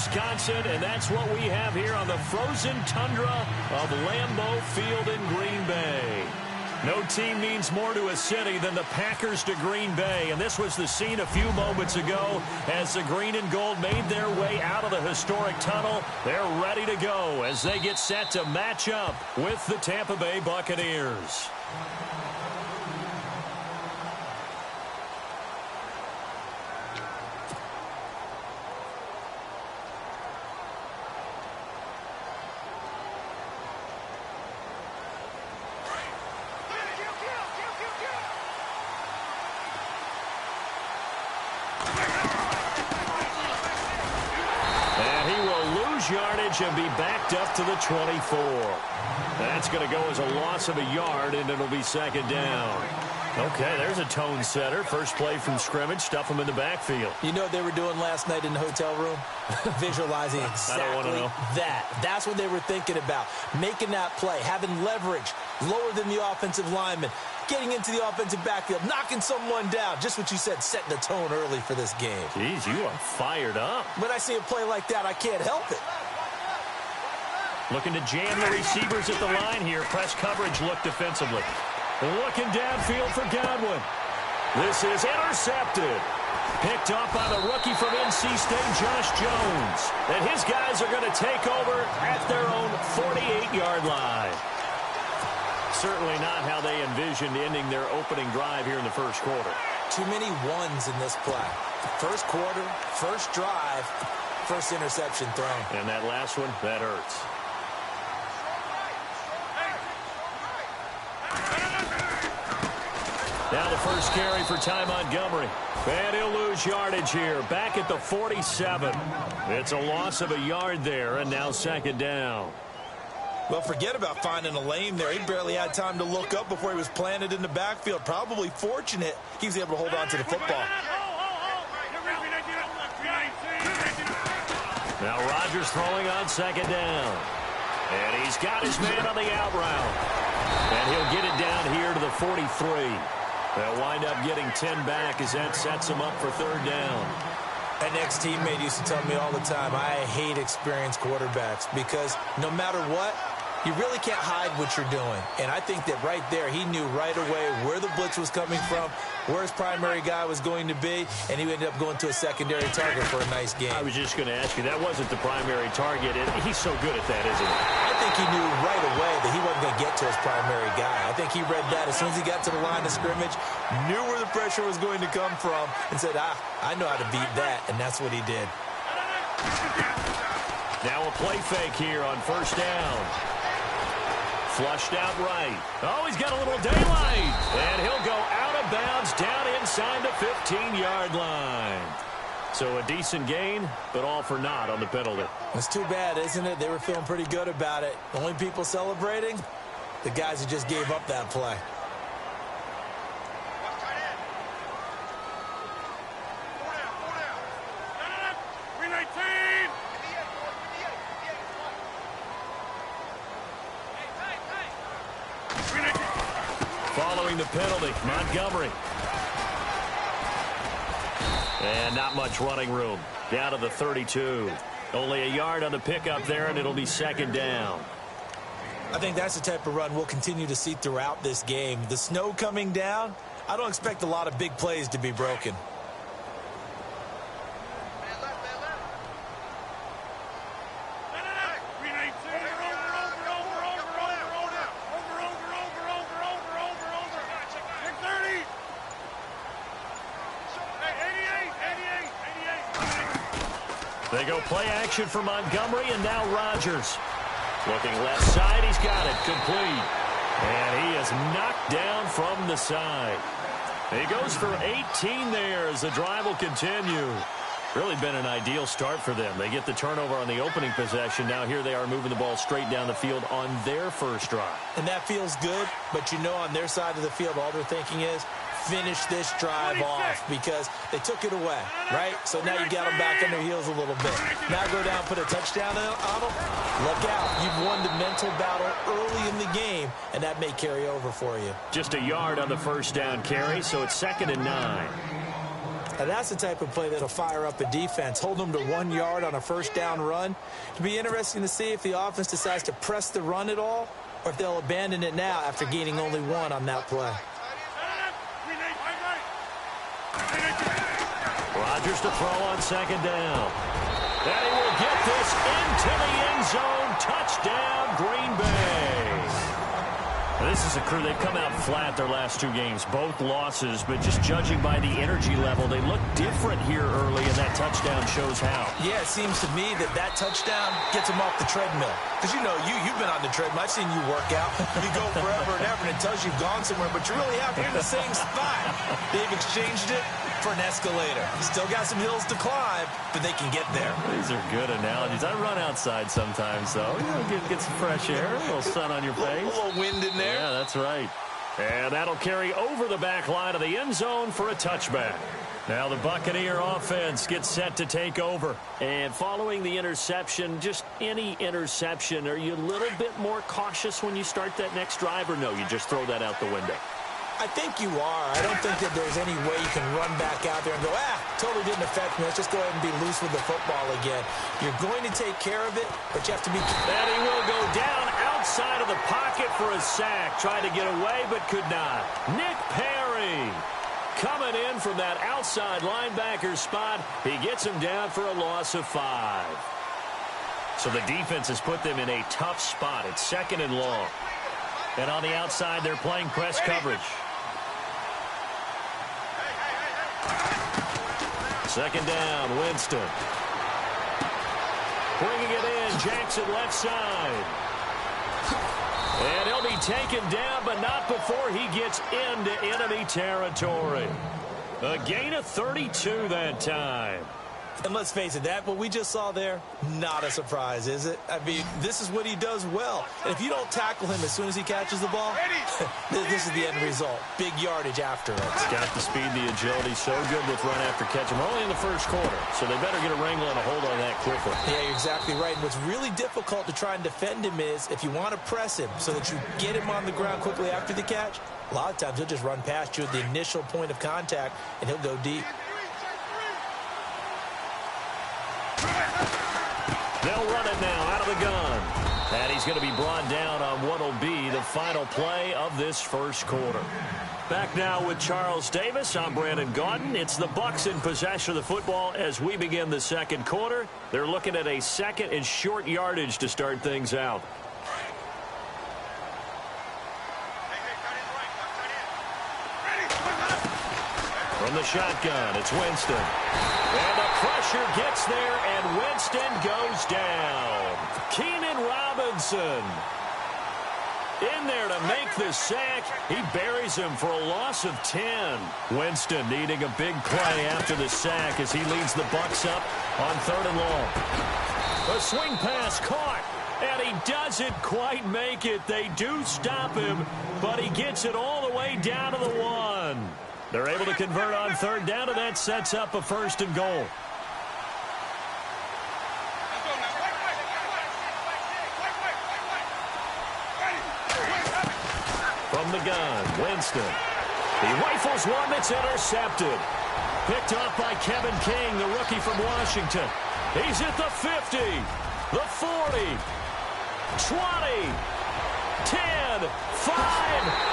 Wisconsin, and that's what we have here on the frozen tundra of Lambeau Field in Green Bay. No team means more to a city than the Packers to Green Bay, and this was the scene a few moments ago as the green and gold made their way out of the historic tunnel. They're ready to go as they get set to match up with the Tampa Bay Buccaneers. Yardage and be backed up to the 24. That's going to go as a loss of a yard, and it'll be second down. Okay, there's a tone setter. First play from scrimmage, stuff them in the backfield. You know what they were doing last night in the hotel room? Visualizing exactly I don't want to know. that. That's what they were thinking about. Making that play, having leverage, lower than the offensive lineman, getting into the offensive backfield, knocking someone down. Just what you said, setting the tone early for this game. Jeez, you are fired up. When I see a play like that, I can't help it. Looking to jam the receivers at the line here. Press coverage look defensively. Looking downfield for Godwin. This is intercepted. Picked off by the rookie from NC State, Josh Jones. And his guys are going to take over at their own 48-yard line. Certainly not how they envisioned ending their opening drive here in the first quarter. Too many ones in this play. First quarter, first drive, first interception thrown. And that last one, that hurts. Now the first carry for Ty Montgomery. And he'll lose yardage here. Back at the 47. It's a loss of a yard there, and now second down. Well, forget about finding a lane there. He barely had time to look up before he was planted in the backfield. Probably fortunate he was able to hold on to the football. Now Rodgers throwing on second down. And he's got his man on the out route. And he'll get it down here to the 43. They'll wind up getting 10 back as that sets him up for third down. An ex-teammate used to tell me all the time, I hate experienced quarterbacks because no matter what, you really can't hide what you're doing. And I think that right there, he knew right away where the blitz was coming from, where his primary guy was going to be, and he ended up going to a secondary target for a nice game. I was just going to ask you, that wasn't the primary target. He's so good at that, isn't he? I think he knew right away that he wasn't going to get to his primary guy. I think he read that as soon as he got to the line of scrimmage, knew where the pressure was going to come from, and said, I know how to beat that, and that's what he did. Now a play fake here on first down. Flushed out right. Oh, he's got a little daylight. And he'll go out of bounds down inside the 15-yard line. So a decent gain, but all for naught on the penalty. It's too bad, isn't it? They were feeling pretty good about it. The only people celebrating, the guys who just gave up that play. Following the penalty, Montgomery. And not much running room. Down to the 32. Only a yard on the pickup there, and it'll be second down. I think that's the type of run we'll continue to see throughout this game. The snow coming down, I don't expect a lot of big plays to be broken. They go play action for Montgomery, and now Rodgers. Looking left side, he's got it, complete. And he is knocked down from the side. He goes for 18 there as the drive will continue. Really been an ideal start for them. They get the turnover on the opening possession. Now here they are moving the ball straight down the field on their first drive. And that feels good, but you know on their side of the field, all they're thinking is, finish this drive off because they took it away, right? So now you got them back on their heels a little bit. Now go down, put a touchdown on them. Look out. You've won the mental battle early in the game, and that may carry over for you. Just a yard on the first down carry, so it's 2nd and 9. Now, that's the type of play that'll fire up a defense, hold them to 1 yard on a first down run. It'll be interesting to see if the offense decides to press the run at all or if they'll abandon it now after gaining only 1 on that play. Rodgers to throw on second down. And he will get this into the end zone. Touchdown, Green Bay. This is a crew. They've come out flat their last 2 games, both losses, but just judging by the energy level, they look different here early, and that touchdown shows how. Yeah, it seems to me that touchdown gets them off the treadmill. Because, you know, you've been on the treadmill. I've seen you work out. You go forever and ever, and it tells you you've gone somewhere, but you really have. You're in the same spot. They've exchanged it for an escalator. Still got some hills to climb, but they can get there. These are good analogies. I run outside sometimes, though. You know, get some fresh air, a little sun on your face. A little wind in there. Yeah, that's right. And that'll carry over the back line of the end zone for a touchback. Now the Buccaneer offense gets set to take over. And following the interception, just any interception, are you a little bit more cautious when you start that next drive, or no, you just throw that out the window? I think you are. I don't think that there's any way you can run back out there and go, totally didn't affect me. Let's just go ahead and be loose with the football again. You're going to take care of it, but you have to be... And he will go down outside of the pocket for a sack. Tried to get away, but could not. Nick Perry coming in from that outside linebacker spot. He gets him down for a loss of 5. So the defense has put them in a tough spot. It's 2nd and long. And on the outside, they're playing press coverage. 2nd down, Winston. Bringing it in, Jackson left side. And he'll be taken down, but not before he gets into enemy territory. A gain of 32 that time. And let's face it, what we just saw there, not a surprise, is it? I mean, this is what he does well. And if you don't tackle him as soon as he catches the ball, this is the end result. Big yardage after it. He's got the speed, the agility, so good with run after catch. We're only in the first quarter, so they better get a wrangle and a hold on that quickly. Yeah, you're exactly right. And what's really difficult to try and defend him is if you want to press him so that you get him on the ground quickly after the catch, a lot of times he'll just run past you at the initial point of contact, and he'll go deep. They'll run it now out of the gun. And he's going to be brought down on what will be the final play of this first quarter. Back now with Charles Davis. I'm Brandon Gaudin. It's the Bucs in possession of the football as we begin the second quarter. They're looking at a 2nd and short yardage to start things out. From the shotgun, it's Winston. And the pressure gets there, and Winston goes down. Keenan Robinson in there to make the sack. He buries him for a loss of 10. Winston needing a big play after the sack as he leads the Bucs up on 3rd and long. A swing pass caught, and he doesn't quite make it. They do stop him, but he gets it all the way down to the 1. They're able to convert on 3rd down, and that sets up a 1st and goal. From the gun, Winston. He rifles one that's intercepted. Picked off by Kevin King, the rookie from Washington. He's at the 50, the 40, 20, 10, 5,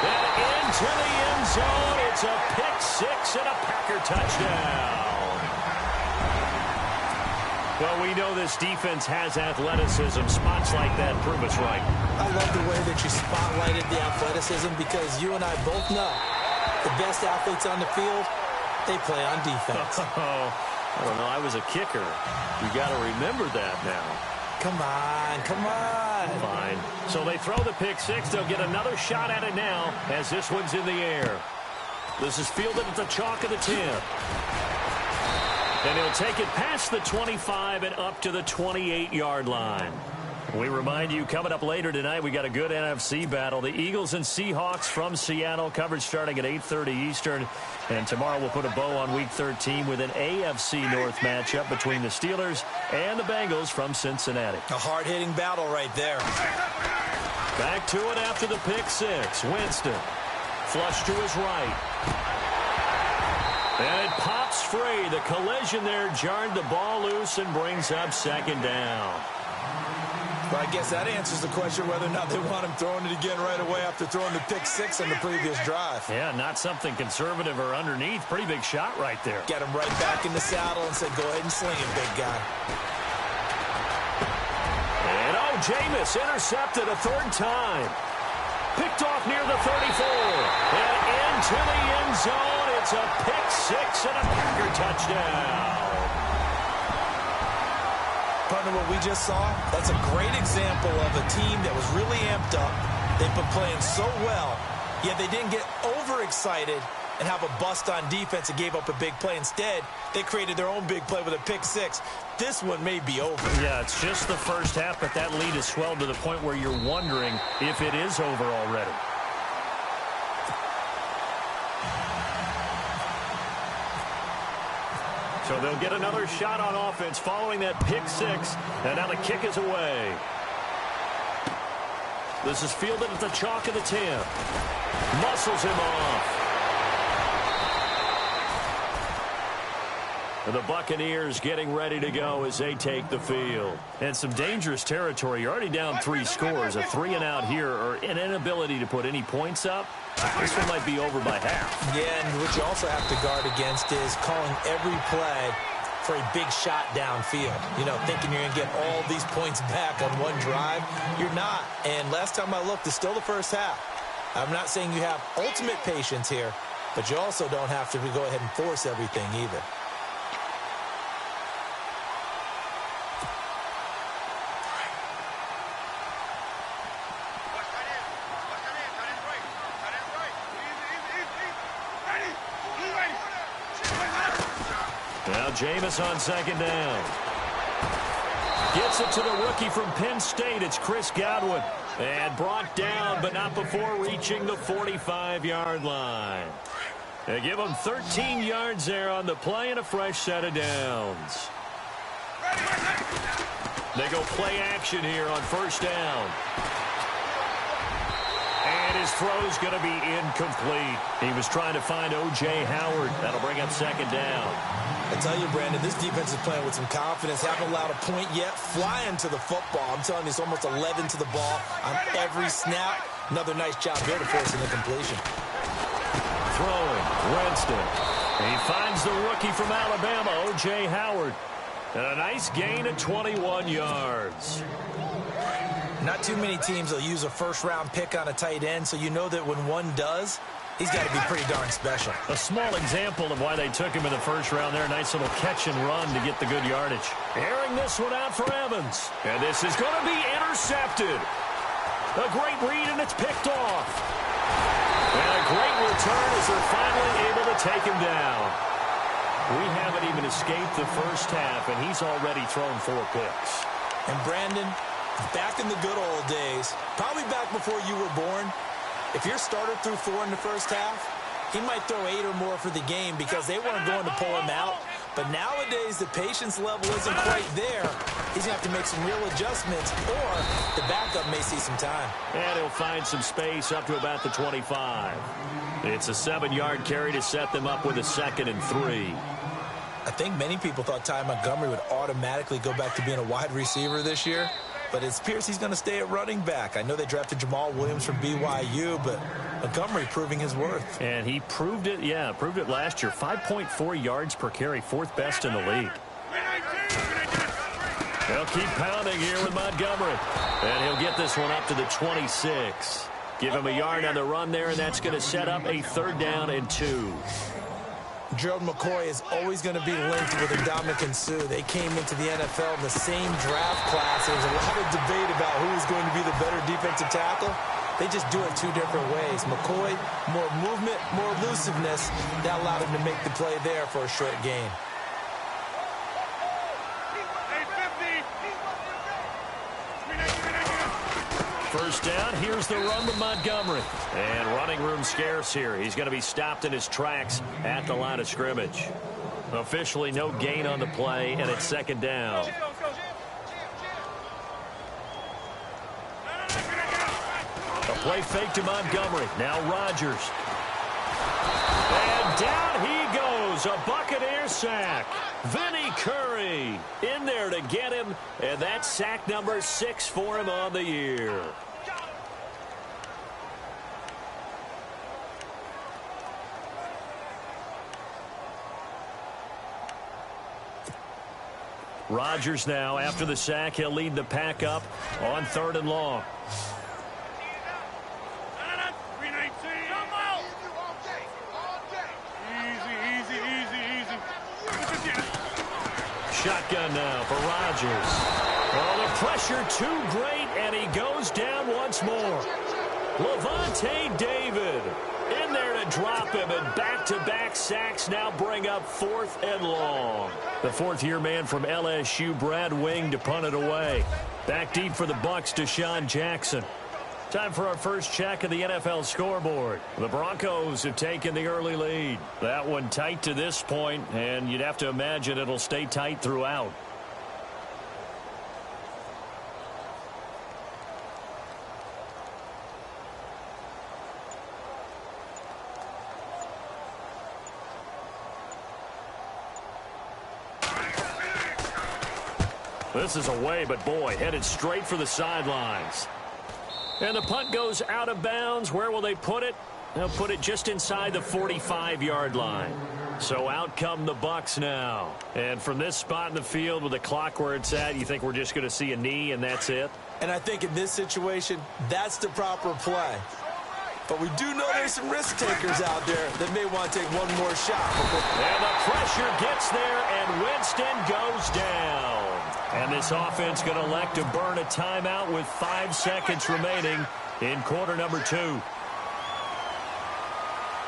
and into the end zone. It's a pick-6 and a Packer touchdown. Well, we know this defense has athleticism. Spots like that prove us right. I love the way that you spotlighted the athleticism because you and I both know the best athletes on the field, they play on defense. I don't know. I was a kicker. You got to remember that now. Come on, come on. Fine. So they throw the pick-6. They'll get another shot at it now as this one's in the air. This is fielded at the chalk of the 10. And he'll take it past the 25 and up to the 28-yard line. We remind you, coming up later tonight, we got a good NFC battle. The Eagles and Seahawks from Seattle. Coverage starting at 8:30 Eastern. And tomorrow we'll put a bow on Week 13 with an AFC North matchup between the Steelers and the Bengals from Cincinnati. A hard-hitting battle right there. Back to it after the pick-6. Winston. Flush to his right. And it pops free. The collision there jarred the ball loose and brings up second down. Well, I guess that answers the question whether or not they want him throwing it again right away after throwing the pick six on the previous drive. Yeah, not something conservative or underneath. Pretty big shot right there. Get him right back in the saddle and said, go ahead and sling it, big guy. And Jameis intercepted a third time. Picked off near the 34. And into the end zone. It's a pick six and a Packer touchdown. Partner, what we just saw, that's a great example of a team that was really amped up. They've been playing so well, yet they didn't get overexcited and have a bust on defense and gave up a big play. Instead, they created their own big play with a pick six. This one may be over. Yeah, it's just the first half, but that lead has swelled to the point where you're wondering if it is over already. So they'll get another shot on offense following that pick six, and now the kick is away. This is fielded at the chalk of the 10. Muscles him off. And the Buccaneers getting ready to go as they take the field. And some dangerous territory. You're already down 3 scores. A 3-and-out here, or an inability to put any points up. This one might be over by half. Yeah, and what you also have to guard against is calling every play for a big shot downfield. You know, thinking you're going to get all these points back on one drive. You're not. And last time I looked, it's still the first half. I'm not saying you have ultimate patience here, but you also don't have to go ahead and force everything either. Now Jameis on second down. Gets it to the rookie from Penn State. It's Chris Godwin. And brought down, but not before reaching the 45-yard line. They give him 13 yards there on the play and a fresh set of downs. They go play action here on first down. And his throw's going to be incomplete. He was trying to find O.J. Howard. That'll bring up second down. I tell you, Brandon, this defense is playing with some confidence. Haven't allowed a point yet. Flying to the football. I'm telling you, it's almost 11 to the ball on every snap. Another nice job here to force an incompletion. Throwing, Winston. He finds the rookie from Alabama, O.J. Howard. And a nice gain of 21 yards. Not too many teams will use a first-round pick on a tight end, so you know that when one does, he's got to be pretty darn special. A small example of why they took him in the first round there. Nice little catch and run to get the good yardage. Airing this one out for Evans. And this is going to be intercepted. A great read, and it's picked off. And a great return as they're finally able to take him down. We haven't even escaped the first half, and he's already thrown 4 picks. And Brandon, back in the good old days, probably back before you were born, if your starter threw 4 in the first half, he might throw 8 or more for the game because they weren't going to pull him out. But nowadays, the patience level isn't quite there. He's going to have to make some real adjustments, or the backup may see some time. And he'll find some space up to about the 25. It's a 7-yard carry to set them up with a 2nd and 3. I think many people thought Ty Montgomery would automatically go back to being a wide receiver this year. But it appears he's going to stay at running back. I know they drafted Jamal Williams from BYU, but Montgomery proving his worth. And he proved it, proved it last year. 5.4 yards per carry, 4th best in the league. They'll keep pounding here with Montgomery. And he'll get this one up to the 26. Give him a yard on the run there, and that's going to set up a 3rd down and 2. Gerald McCoy is always going to be linked with Ndamukong Suh. They came into the NFL in the same draft class. There was a lot of debate about who was going to be the better defensive tackle. They just do it 2 different ways. McCoy, more movement, more elusiveness. That allowed him to make the play there for a short gain. First down, here's the run with Montgomery. And running room scarce here. He's going to be stopped in his tracks at the line of scrimmage. Officially no gain on the play, and it's 2nd down. A play fake to Montgomery. Now Rodgers. And down he goes goes, a Buccaneer sack. Vinny Curry in there to get him, and that's sack number 6 for him on the year. Rodgers now, after the sack, he'll lead the pack up on 3rd and long. Shotgun now for Rodgers. Oh, the pressure too great, and he goes down once more. Levante David in there to drop him, and back-to-back sacks now bring up 4th and long. The 4th-year man from LSU, Brad Wing, to punt it away. Back deep for the Bucs, Deshaun Jackson. Time for our first check of the NFL scoreboard. The Broncos have taken the early lead. That one tight to this point, and you'd have to imagine it'll stay tight throughout. This is away, but boy, headed straight for the sidelines. And the punt goes out of bounds. Where will they put it? They'll put it just inside the 45-yard line. So out come the Bucs now. And from this spot in the field with the clock where it's at, you think we're just going to see a knee and that's it? And I think in this situation, that's the proper play. But we do know there's some risk takers out there that may want to take one more shot. And the pressure gets there, and Winston goes down. And this offense going to elect to burn a timeout with 5 seconds remaining in quarter number 2.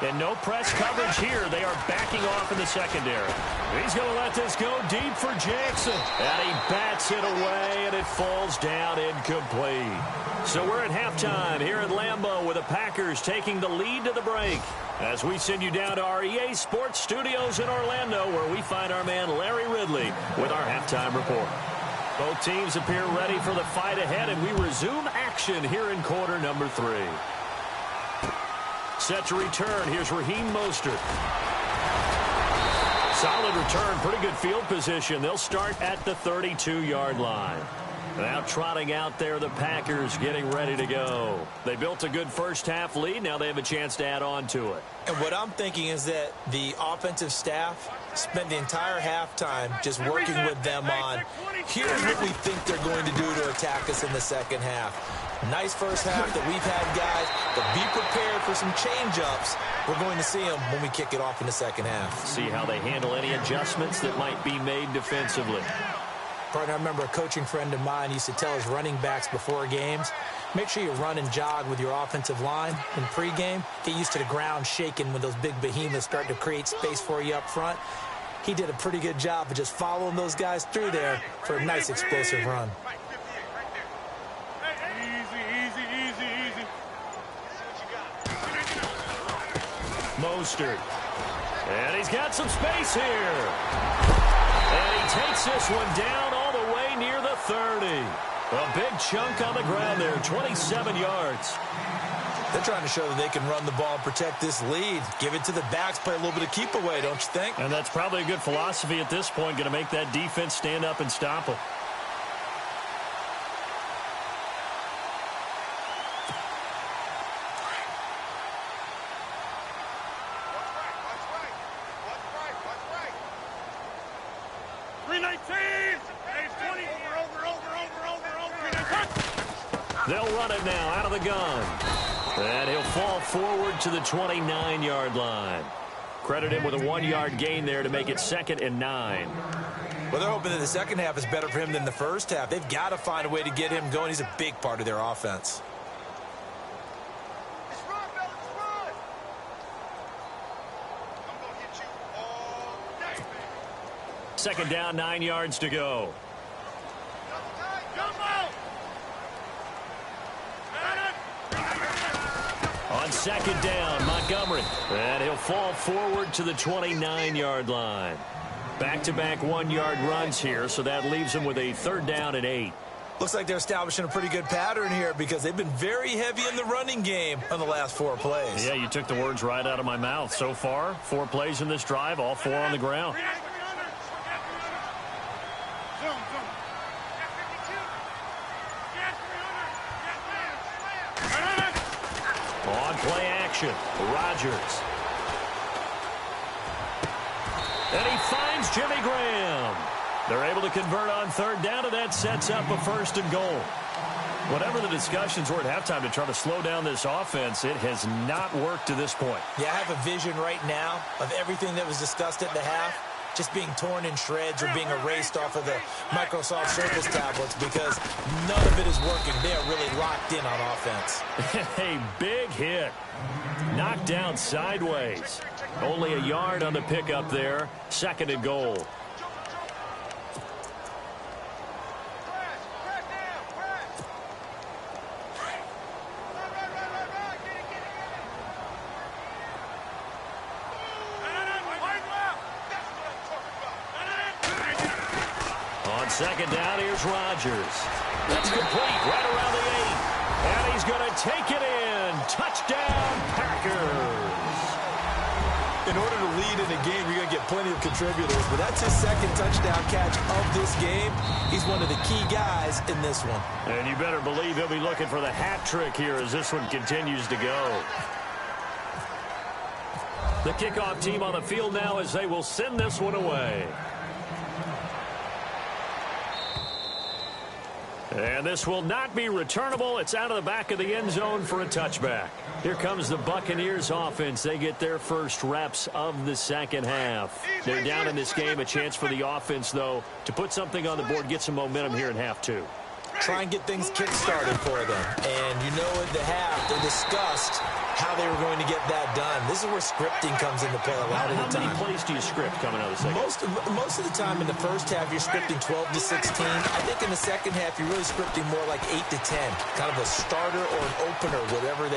And no press coverage here. They are backing off in the secondary. He's going to let this go deep for Jackson. And he bats it away, and it falls down incomplete. So we're at halftime here at Lambeau with the Packers taking the lead to the break. As we send you down to our EA Sports Studios in Orlando, where we find our man Larry Ridley with our halftime report. Both teams appear ready for the fight ahead, and we resume action here in quarter number 3. Set to return. Here's Raheem Mostert. Solid return. Pretty good field position. They'll start at the 32-yard line. Now trotting out there, the Packers getting ready to go. They built a good first-half lead. Now they have a chance to add on to it. And what I'm thinking is that the offensive staff spent the entire halftime just working with them on, here's what we think they're going to do to attack us in the second half. Nice first half that we've had, guys, but be prepared for some change-ups. We're going to see them when we kick it off in the second half. See how they handle any adjustments that might be made defensively. Partner, I remember a coaching friend of mine used to tell his running backs before games, make sure you run and jog with your offensive line in pregame. Get used to the ground shaking when those big behemoths start to create space for you up front. He did a pretty good job of just following those guys through there for a nice explosive run. Mostert. And he's got some space here. And he takes this one down all the way near the 30. A big chunk on the ground there, 27 yards. They're trying to show that they can run the ball and protect this lead. Give it to the backs, play a little bit of keep away, don't you think? And that's probably a good philosophy at this point, going to make that defense stand up and stop them. They'll run it now out of the gun. And he'll fall forward to the 29-yard line. Credit him with a 1-yard gain there to make it 2nd and 9. Well, they're hoping that the second half is better for him than the first half. They've got to find a way to get him going. He's a big part of their offense. Second down, 9 yards to go. On second down, Montgomery. And he'll fall forward to the 29-yard line. Back-to-back 1-yard runs here, so that leaves him with a 3rd down and 8. Looks like they're establishing a pretty good pattern here because they've been very heavy in the running game on the last 4 plays. Yeah, you took the words right out of my mouth. So far, 4 plays in this drive, all 4 on the ground. On play action, Rodgers. And he finds Jimmy Graham. They're able to convert on 3rd down, and that sets up a 1st and goal. Whatever the discussions were at halftime to try to slow down this offense, it has not worked to this point. Yeah, I have a vision right now of everything that was discussed at the half just being torn in shreds or being erased off of the Microsoft Surface tablets because none of it is working. They are really locked in on offense. A big hit. Knocked down sideways. Only a yard on the pickup there. 2nd and goal. On 2nd down, here's Rodgers. That's complete right around the 8. And he's going to take it in. Touchdown, Packers. In order to lead in a game, you're going to get plenty of contributors, but that's his 2nd touchdown catch of this game. He's one of the key guys in this one. And you better believe he'll be looking for the hat trick here as this one continues to go. The kickoff team on the field now as they will send this one away. And this will not be returnable. It's out of the back of the end zone for a touchback. Here comes the Buccaneers offense. They get their first reps of the 2nd half. They're down in this game. A chance for the offense, though, to put something on the board, get some momentum here in half 2. Try and get things kick-started for them. And you know at the half, they discussed how they were going to get that done. This is where scripting comes into play a lot of the time. How many plays do you script coming out of the 2nd? Most of the time in the first half, you're scripting 12 to 16. I think in the 2nd half, you're really scripting more like 8 to 10. Kind of a starter or an opener, whatever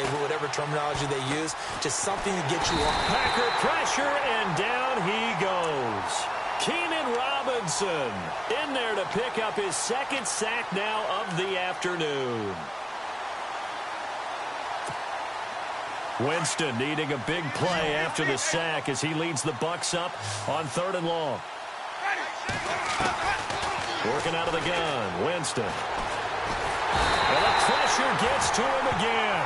terminology they use. Just something to get you on. Packer pressure, and down he goes. Keenan Robinson in there to pick up his 2nd sack now of the afternoon. Winston needing a big play after the sack as he leads the Bucs up on 3rd and long. Working out of the gun, Winston. And the pressure gets to him again.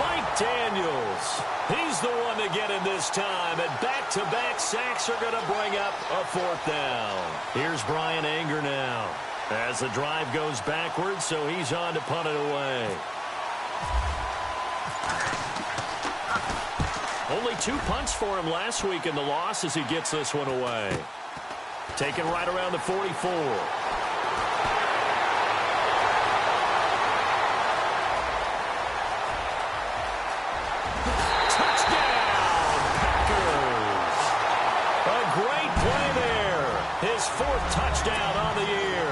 Mike Daniels, he's the one to get in this time, and back-to-back sacks are going to bring up a 4th down. Here's Brian Anger now as the drive goes backwards, so he's on to punt it away. Only 2 punts for him last week in the loss as he gets this one away. Taken right around the 44. His 4th touchdown on the year.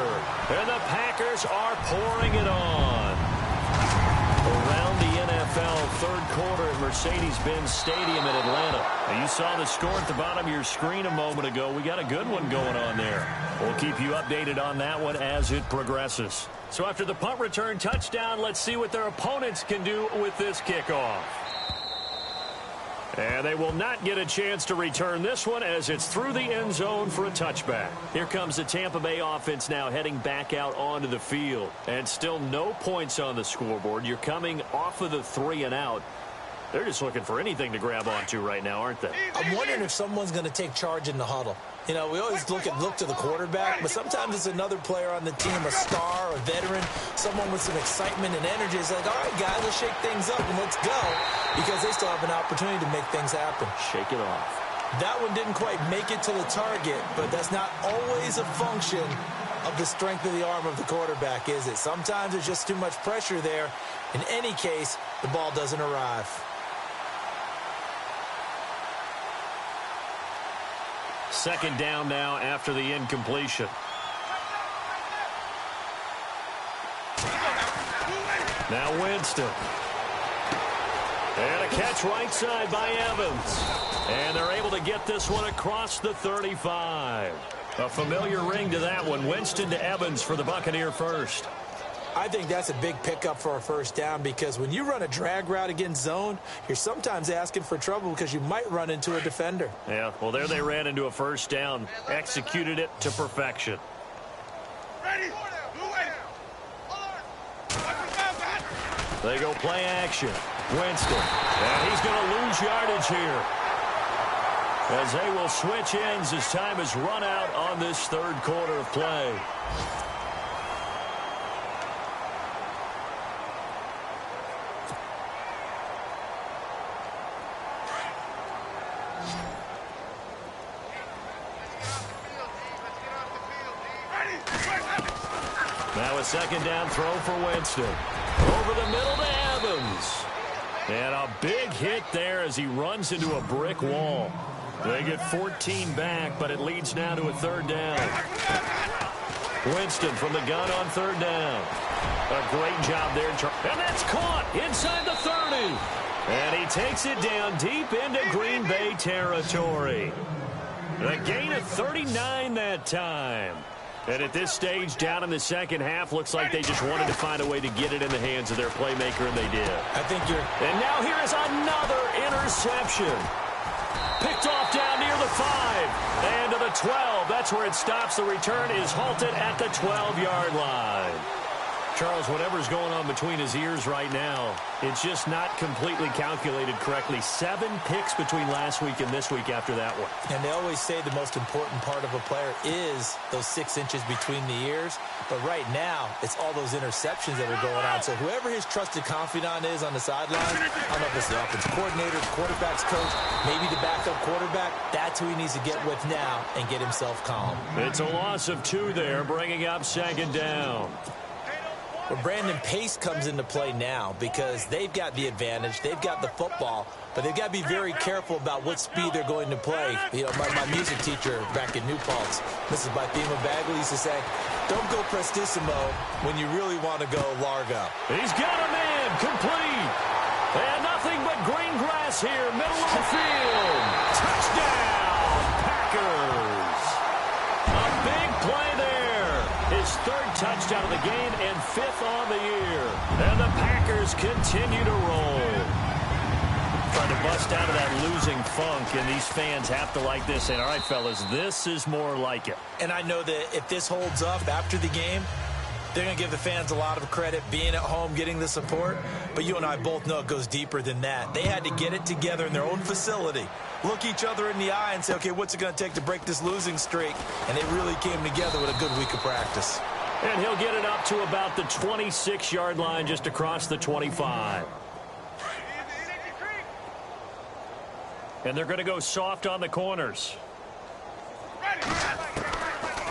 And the Packers are pouring it on. Around the NFL, 3rd quarter at Mercedes-Benz Stadium in Atlanta. Now you saw the score at the bottom of your screen a moment ago. We got a good one going on there. We'll keep you updated on that one as it progresses. So after the punt return touchdown, let's see what their opponents can do with this kickoff. And they will not get a chance to return this one as it's through the end zone for a touchback. Here comes the Tampa Bay offense now heading back out onto the field. And still no points on the scoreboard. You're coming off of the 3 and out. They're just looking for anything to grab onto right now, aren't they? I'm wondering if someone's going to take charge in the huddle. You know, we always look to the quarterback, but sometimes it's another player on the team, a star, a veteran, someone with some excitement and energy. It's like, all right, guys, let's shake things up and let's go, because they still have an opportunity to make things happen. Shake it off. That one didn't quite make it to the target, but that's not always a function of the strength of the arm of the quarterback, is it? Sometimes there's just too much pressure there. In any case, the ball doesn't arrive. Second down now after the incompletion. Now Winston. And a catch right side by Evans. And they're able to get this one across the 35. A familiar ring to that one. Winston to Evans for the Buccaneer first. I think that's a big pickup for a first down because when you run a drag route against zone, you're sometimes asking for trouble because you might run into a defender. Yeah, well, there they ran into a first down, executed it to perfection. They go play action. Winston, and he's going to lose yardage here, as they will switch ends as time has run out on this third quarter of play. Now a second down throw for Winston. Over the middle to Evans. And a big hit there as he runs into a brick wall. They get 14 back, but it leads now to a third down. Winston from the gun on third down. A great job there. And that's caught inside the 30. And he takes it down deep into Green Bay territory. A gain of 39 that time. And at this stage, down in the second half, looks like they just wanted to find a way to get it in the hands of their playmaker, and they did. And now here is another interception. Picked off down near the 5 and to the 12. That's where it stops. The return is halted at the 12-yard line. Charles, whatever's going on between his ears right now, it's just not completely calculated correctly. 7 picks between last week and this week after that one. And they always say the most important part of a player is those 6 inches between the ears. But right now, it's all those interceptions that are going on. So whoever his trusted confidant is on the sideline, I don't know if it's the offensive coordinator, quarterback's coach, maybe the backup quarterback, that's who he needs to get with now and get himself calm. It's a loss of 2 there, bringing up second down. Well, Brandon, pace comes into play now because they've got the advantage. They've got the football, but they've got to be very careful about what speed they're going to play. You know, my music teacher back in New Paltz, Mrs. Bythema Bagley, used to say, don't go prestissimo when you really want to go largo. He's got a man complete. And nothing but green grass here, middle of the field. Touchdown, Packers. A big play there. His 3rd touchdown of the game and 5th on the year. And the Packers continue to roll. Trying to bust out of that losing funk, and these fans have to like this. And all right, fellas, this is more like it. And I know that if this holds up after the game, they're going to give the fans a lot of credit being at home, getting the support. But you and I both know it goes deeper than that. They had to get it together in their own facility, look each other in the eye and say, okay, what's it going to take to break this losing streak? And they really came together with a good week of practice. And he'll get it up to about the 26-yard line, just across the 25. And they're going to go soft on the corners.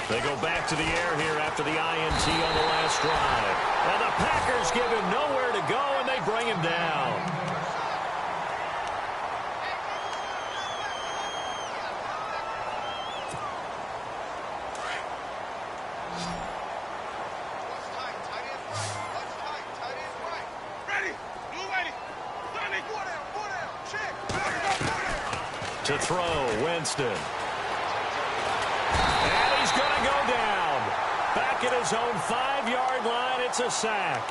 They go back to the air here after the INT on the last drive. And the Packers give him nowhere to go, and they bring him down. To throw, Winston. And he's going to go down. Back at his own 5-yard line, it's a sack.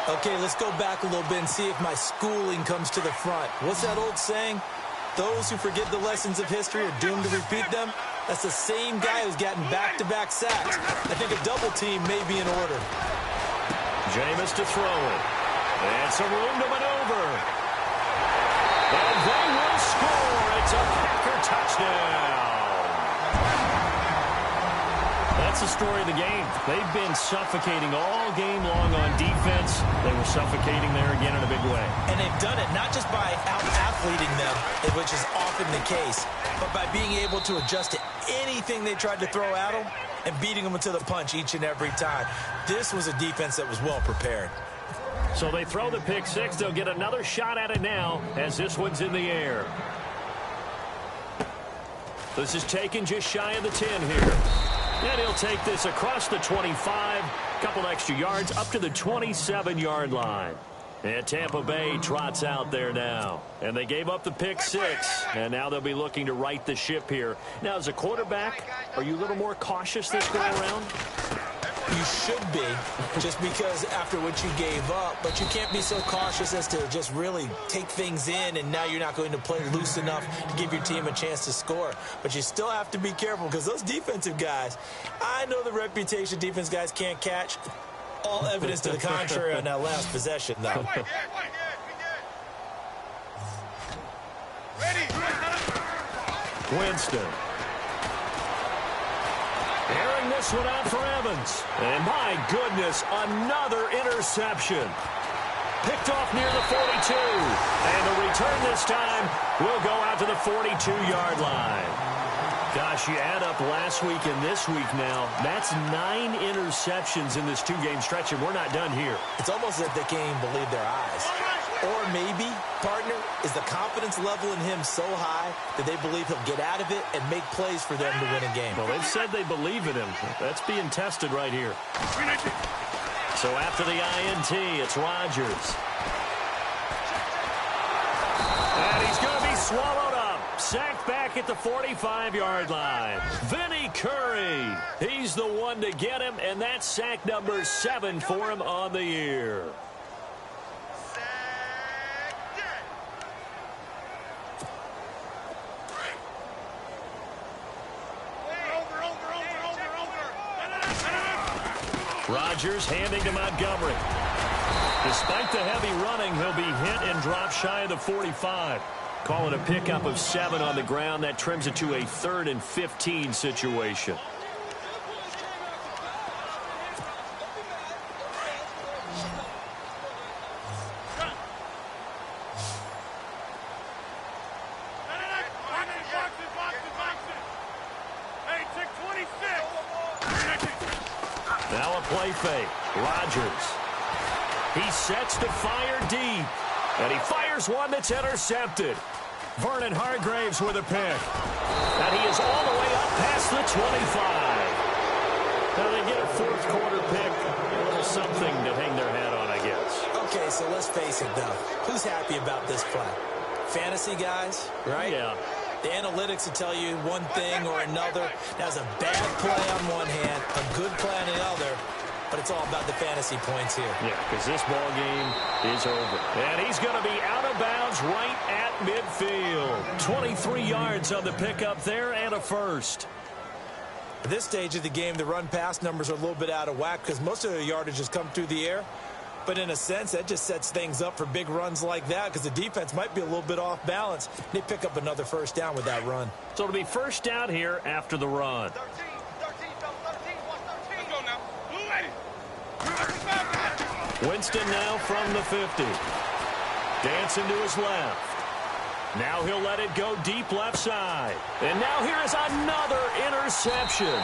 Okay, let's go back a little bit and see if my schooling comes to the front. What's that old saying? Those who forget the lessons of history are doomed to repeat them. That's the same guy who's gotten back-to-back sacks. I think a double team may be in order. Jameis to throw it. And some room to maneuver. And they will score. It's a Packer touchdown. That's the story of the game. They've been suffocating all game long on defense. They were suffocating there again in a big way. And they've done it not just by out-athleting them, which is often the case, but by being able to adjust to anything they tried to throw at them and beating them into the punch each and every time. This was a defense that was well prepared. So they throw the pick 6. They'll get another shot at it now as this one's in the air. This is taken just shy of the 10 here. And he'll take this across the 25. Couple extra yards up to the 27-yard line. And Tampa Bay trots out there now. And they gave up the pick 6. And now they'll be looking to right the ship here. Now, as a quarterback, are you a little more cautious this go around? You should be, just because after what you gave up, but you can't be so cautious as to just really take things in, and now you're not going to play loose enough to give your team a chance to score. But you still have to be careful because those defensive guys, I know the reputation defense guys can't catch. All evidence to the contrary on that last possession, though. Winston. Airing this one out for Evans. And my goodness, another interception. Picked off near the 42. And the return this time will go out to the 42-yard line. Gosh, you add up last week and this week now. That's 9 interceptions in this 2-game stretch, and we're not done here. It's almost as if they can't even believe their eyes. Or maybe, partner, is the confidence level in him so high that they believe he'll get out of it and make plays for them to win a game. Well, they've said they believe in him. That's being tested right here. So after the INT, it's Rodgers. And he's going to be swallowed up. Sacked back at the 45-yard line. Vinny Curry. He's the one to get him, and that's sack number 7 for him on the year. Rodgers handing to Montgomery. Despite the heavy running, he'll be hit and drop shy of the 45. Call it a pickup of 7 on the ground. That trims it to a 3rd and 15 situation. Now a play fake. Rodgers. He sets to fire deep. And he fires one that's intercepted. Vernon Hargreaves with a pick. And he is all the way up past the 25. Now they get a 4th quarter pick. A little something to hang their hat on, I guess. Okay, so let's face it, though. Who's happy about this play? Fantasy guys, right? Yeah. The analytics will tell you one thing or another. That's a bad play on one hand, a good play on the other. But it's all about the fantasy points here. Yeah, because this ball game is over. And he's going to be out of bounds right at midfield. 23 yards on the pickup there and a first. At this stage of the game, the run-pass numbers are a little bit out of whack because most of the yardage has come through the air. But in a sense, that just sets things up for big runs like that because the defense might be a little bit off balance. They pick up another first down with that run. So it'll be first down here after the run. Winston now from the 50. Dancing to his left. Now he'll let it go deep left side. And now here is another interception.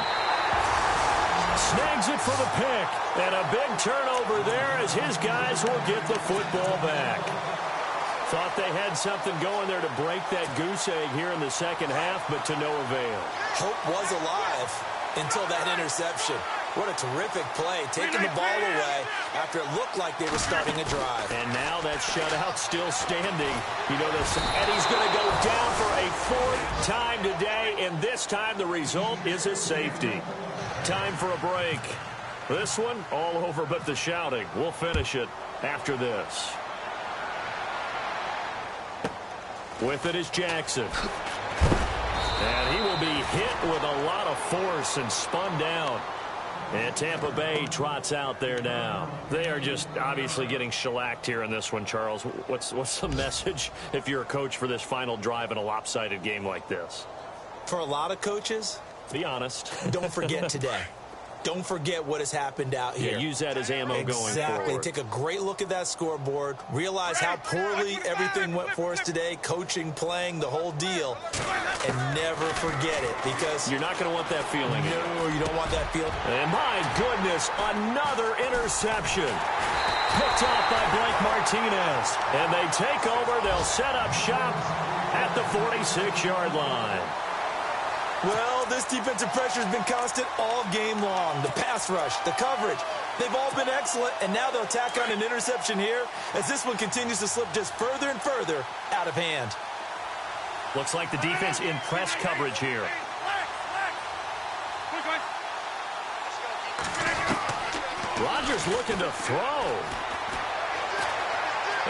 Snags it for the pick. And a big turnover there as his guys will get the football back. Thought they had something going there to break that goose egg here in the second half, but to no avail. Hope was alive until that interception. What a terrific play, taking the ball away after it looked like they were starting a drive. And now that shutout still standing. You know, Eddie's going to go down for a 4th time today, and this time the result is a safety. Time for a break. This one, all over but the shouting. We'll finish it after this. With it is Jackson. And he will be hit with a lot of force and spun down. And Tampa Bay trots out there now. They are just obviously getting shellacked here in this one, Charles. What's the message if you're a coach for this final drive in a lopsided game like this? For a lot of coaches, be honest. Don't forget today. Don't forget what has happened out here. Yeah, use that as ammo going forward. Exactly. Take a great look at that scoreboard. Realize how poorly everything went for us today. Coaching, playing, the whole deal. And never forget it because you're not going to want that feeling. No, you don't want that feeling. And my goodness, another interception. Picked off by Blake Martinez. And they take over. They'll set up shop at the 46-yard line. Well, this defensive pressure has been constant all game long. The pass rush, the coverage, they've all been excellent, and now they'll tack on an interception here as this one continues to slip just further and further out of hand. Looks like the defense in press coverage here. Rodgers looking to throw.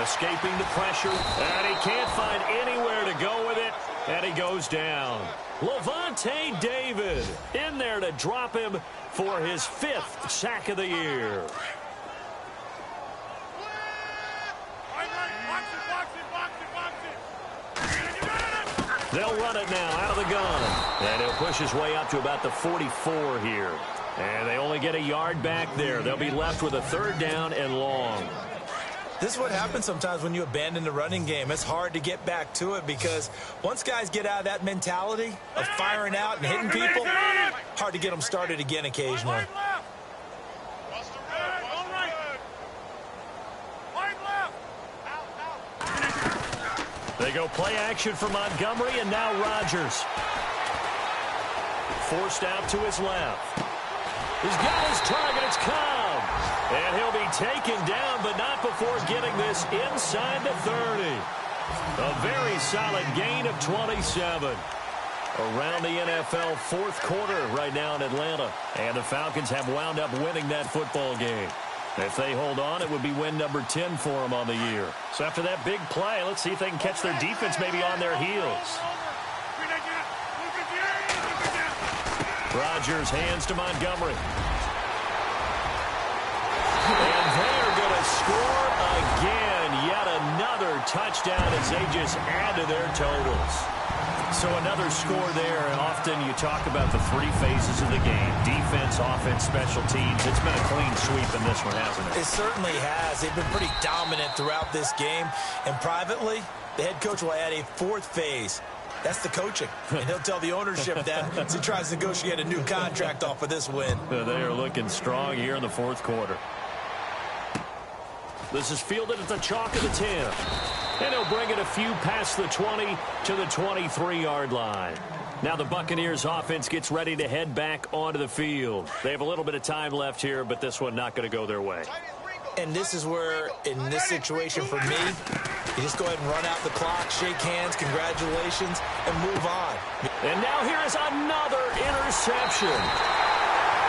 Escaping the pressure, and he can't find anywhere to go with it, and he goes down. Levante David in there to drop him for his 5th sack of the year. They'll run it now out of the gun, and he'll push his way up to about the 44 here. And they only get a yard back there. They'll be left with a 3rd down and long. This is what happens sometimes when you abandon the running game. It's hard to get back to it because once guys get out of that mentality of firing out and hitting people, hard to get them started again occasionally. They go play action for Montgomery, and now Rodgers. Forced out to his left. He's got his target. It's Cobb. And he'll be taken down, but not before getting this inside the 30. A very solid gain of 27. Around the NFL 4th quarter right now in Atlanta. And the Falcons have wound up winning that football game. If they hold on, it would be win number 10 for them on the year. So after that big play, let's see if they can catch their defense maybe on their heels. Rodgers hands to Montgomery. And they're going to score again. Yet another touchdown as they just add to their totals. So another score there, and often you talk about the 3 phases of the game. Defense, offense, special teams. It's been a clean sweep in this one, hasn't it? It certainly has. They've been pretty dominant throughout this game. And privately, the head coach will add a 4th phase. That's the coaching. And he'll tell the ownership that as he tries to negotiate a new contract off of this win. They are looking strong here in the 4th quarter. This is fielded at the chalk of the 10. And he'll bring it a few past the 20 to the 23-yard line. Now the Buccaneers offense gets ready to head back onto the field. They have a little bit of time left here, but this one not going to go their way. And this is where, in this situation for me, you just go ahead and run out the clock, shake hands, congratulations, and move on. And now here is another interception.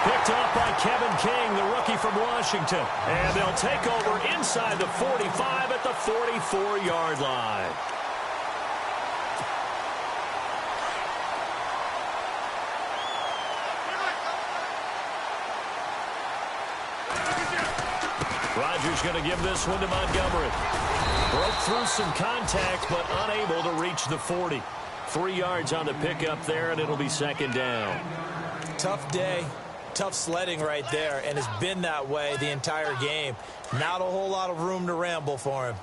Picked off by Kevin King, the rookie from Washington. And they'll take over inside the 45 at the 44-yard line. Rodgers going to give this one to Montgomery. Broke through some contact, but unable to reach the 40. 3 yards on the pickup there, and it'll be 2nd down. Tough day. Tough sledding right there, and it's been that way the entire game. Not a whole lot of room to ramble for him.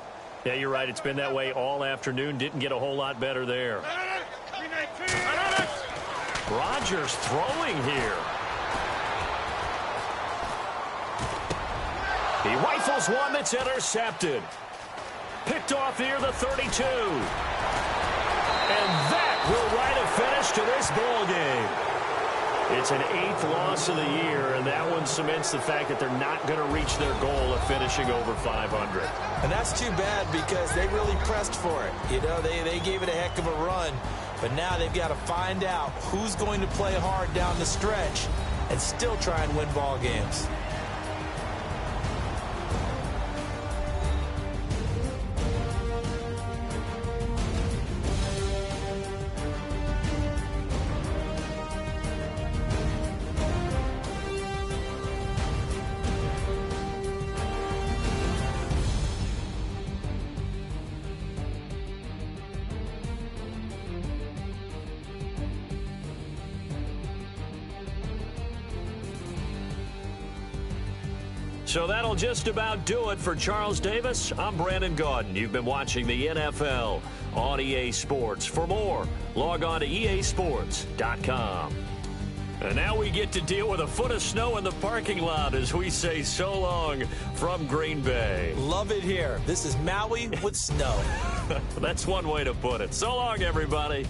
Yeah, you're right. It's been that way all afternoon. Didn't get a whole lot better there. Rodgers throwing here. He rifles one that's intercepted. Picked off near the 32. And that will write a finish to this ball game. It's an 8th loss of the year, and that one cements the fact that they're not going to reach their goal of finishing over 500. And that's too bad because they really pressed for it. You know, they gave it a heck of a run, but now they've got to find out who's going to play hard down the stretch and still try and win ball games. So that'll just about do it for Charles Davis. I'm Brandon Gaudin. You've been watching the NFL on EA Sports. For more, log on to easports.com. And now we get to deal with a foot of snow in the parking lot as we say so long from Green Bay. Love it here. This is Maui with snow. That's one way to put it. So long, everybody.